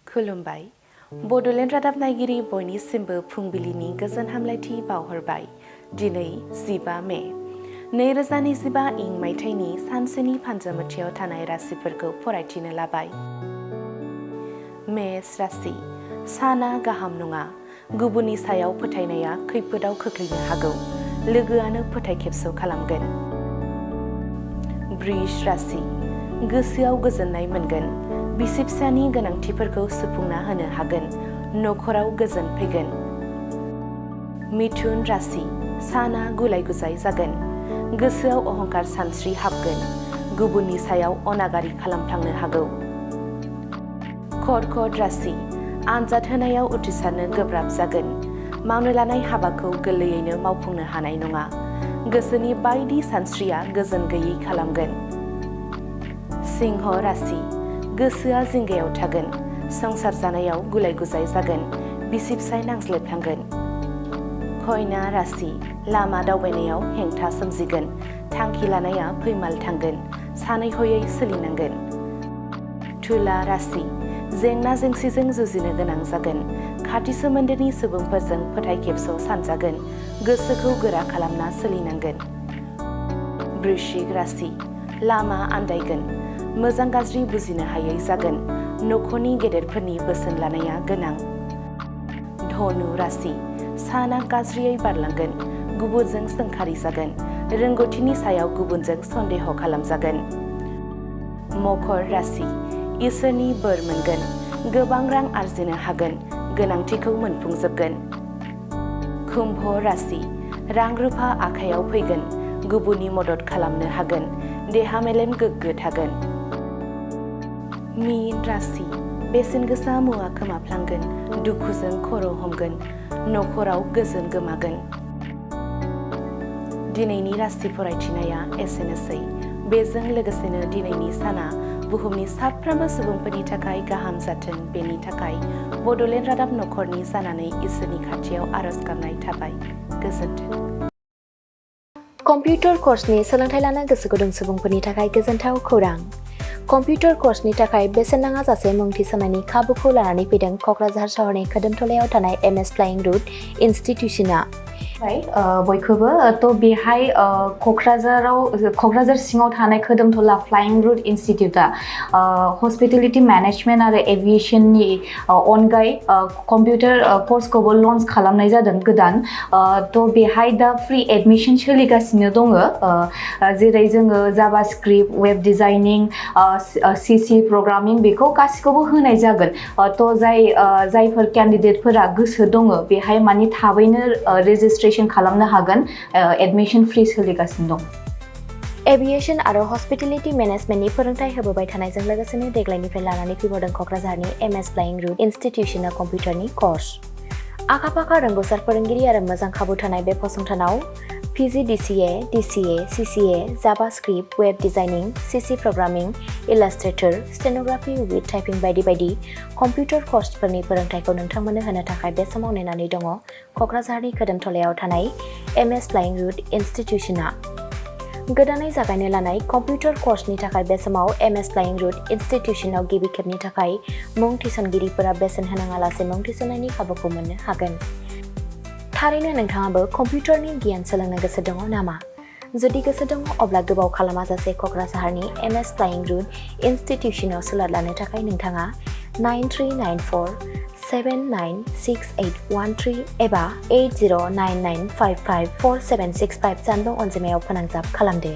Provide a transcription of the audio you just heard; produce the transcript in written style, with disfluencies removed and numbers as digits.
खुलुमबाय बड'लेण्ड रादाब नायगिरि बयनिसिमबो फुंबिलिनि गोजोन हामलायथि बावहरबाय। दिनै 15 मे 2025 इं मायथाइनि सानसेनि फान्जामुथियाव थानाय राशिफोरखौ फरायथिनो लाबाय। मेष राशि साना गाहाम नङा। गुबुननि सायाव फोथायनाया खैफोदाव खोख्लैनो हागौ। लोगोआनो फोथाय खेबस' खालामगोन। वृष राशि गोसोआव गोजोननाय मोनगोन। बिसि फिसानि गोनांथिफोरखौ सुफुंना होनो हागोन। नखराव गोजोन फैगोन। मिथुन राशि साना गुलाय गुजाय जागोन। गोसोआव अहंकार सानस्रि हाबगोन। गुबुननि सायाव अनागारि खालामफ्लांनो हागौ। कर्कट राशि आनजाद होनायाव उथ्रिसारनो गोब्राब जागोन। मावनो लानाय हाबाखौ गोरलैयैनो मावफुंनो हानाय नङा। गोसोनि बायदि सानस्रिया गोजोन गैयै खालामगोन। सिंह राशि गोसोआ जिंगायाव थागोन। संसार जानायाव गुलाय गुजाय जागोन। बिसि फिसाय नांज्लायफ्लांगोन। कन्या राशि लामा दावबायनायाव हेंथा सोमजिगोन। थांखि लानाया फैमाल थांगोन। सानै हयै सोलिनांगोन। तुला राशि जेंना जेंसिजों जुजिनो गोनां जागोन। खाथि सोमोन्दोनि सुबुंफोरजों फोथाय खेबस' सानजागोन। गोसोखौ गोरा खालामना सोलिनांगोन। वृश्चिक राशि लामा आन्दायगोन। मोजां गाज्रि बुजिनो हायै जागोन। नखरनि गेदेरफोरनि बोसोन लानाया गोनां। धनु राशि साना गाज्रियै बारलांगोन। गुबुनजों सोंखारि जागोन। रोंगौथिनि सायाव गुबुनजों सन्देह खालामजागोन। मकर राशि इसोरनि बोर मोनगोन। गोबां रां आरजिनो हागोन। गोनांथिखौ मोनफुंजोबगोन। कुम्भ राशि रां रुफा आखायाव फैगोन। गुबुननि मदद खालामनो हागोन। देहा मेलेम गोग्गो थागोन। मीन राशि बेसेन गोसा मुवा खोमाफ्लांगोन। दुखुजों खर' हमगोन। नखराव गोजोन गोमागोन। दिनैनि राशि फरायथिनाया एसेनोसै। बेजों लोगोसेनो दिनैनि साना बुहुमनि साफ्रोमबो सुबुंफोरनि थाखाय गाहाम जाथों बेनि थाखाय बड'लेण्ड रादाब नखरनि जानानै इसोरनि खाथियाव आरज गाबनाय थाबाय। गोजोन्थों। कम्पिउटार कर्सनि सोलोंथाइ लानो गोसो गुदुं सुबुंफोरनि थाखाय गोजोनथाव खौरां। कम्पिउटार कर्सनि थाखाय बेसेन नाङा जासे मुं थिसननायनि खाबुखौ लानानै फैदों क'क्राझार सहरनि खोदोमथलायाव थानाय MS फ्लाइं रुट इनस्टिट्यूशना। बयखौबो बेहाय क'क्राझार सिङाव थानाय खोदोमथला फ्लाइं रुट इनस्टिट्यूटआ हस्पिटेलिटी मेनेजमेन्ट आरो एभिएशननि अनगायै कम्पिउटार कर्सखौबो लन्च खालामनाय जादों गोदान। बेहाय दा फ्रि एडमिशन सोलिगासिनो दङ। जेरै जोङो JavaScript, web designing, CC programming बेखौ गासिखौबो होनाय जागोन। जायफोर केन्डिडेटफोरा गोसो दङ बेहाय माने थाबैनो रेजिस्ट्रेशन खालामनो हागोन। एडमिशन फ्रि सोलिगासिनो दं। एभिएशन आरो हस्पिटेलिटी मेनेजमेन्टनि फोरोंथाय होबोबाय थानायजों लोगोसेनो देग्लायनिफ्राय लानानै फैबावदों क'क्राझारनि MS फ्लाइं रुट इनस्टिट्यूशना कम्पिउटारनि कर्स। आखा-फाखा रोंग'सार फोरोंगिरि आरो मोजां खाबु थानाय बे फसंथानाव PGDCA, DCA, CCA, JavaScript, web designing, CC programming, illustrator, stenography with typing बायदि बायदि कम्पिउटार कर्सफोरनि फोरोंथायखौ नोंथांमोननो होनो थाखाय बे समाव नेनानै दङ क'क्राझारनि खोदोमथलायाव थानाय MS फ्लाइं रुट इनस्टिट्यूशना। गोदानै जागायनो लानाय कम्पिउटार कर्सनि थाखाय बे समाव MS फ्लाइं रुट इनस्टिट्यूशनाव गिबि खेबनि थाखाय मुं थिसनगिरिफोरा बेसेन होनाङालासे मुं थिसननायनि खाबुखौ मोननो हागोन। थारैनो नोंथाङाबो कम्पिउटारनि गियान सोलोंनो गोसो दङ नामा? जुदि गोसो दङ अब्ला गोबाव खालामाजासे क'क्राझारनि MS फ्लाइं रुट इनस्टिट्यूशनाव सोलों लानो थाखाय नोंथाङा 9394796813 एबा 8099554765 जानबुं अनजिमायाव फोनांजाब खालामदो।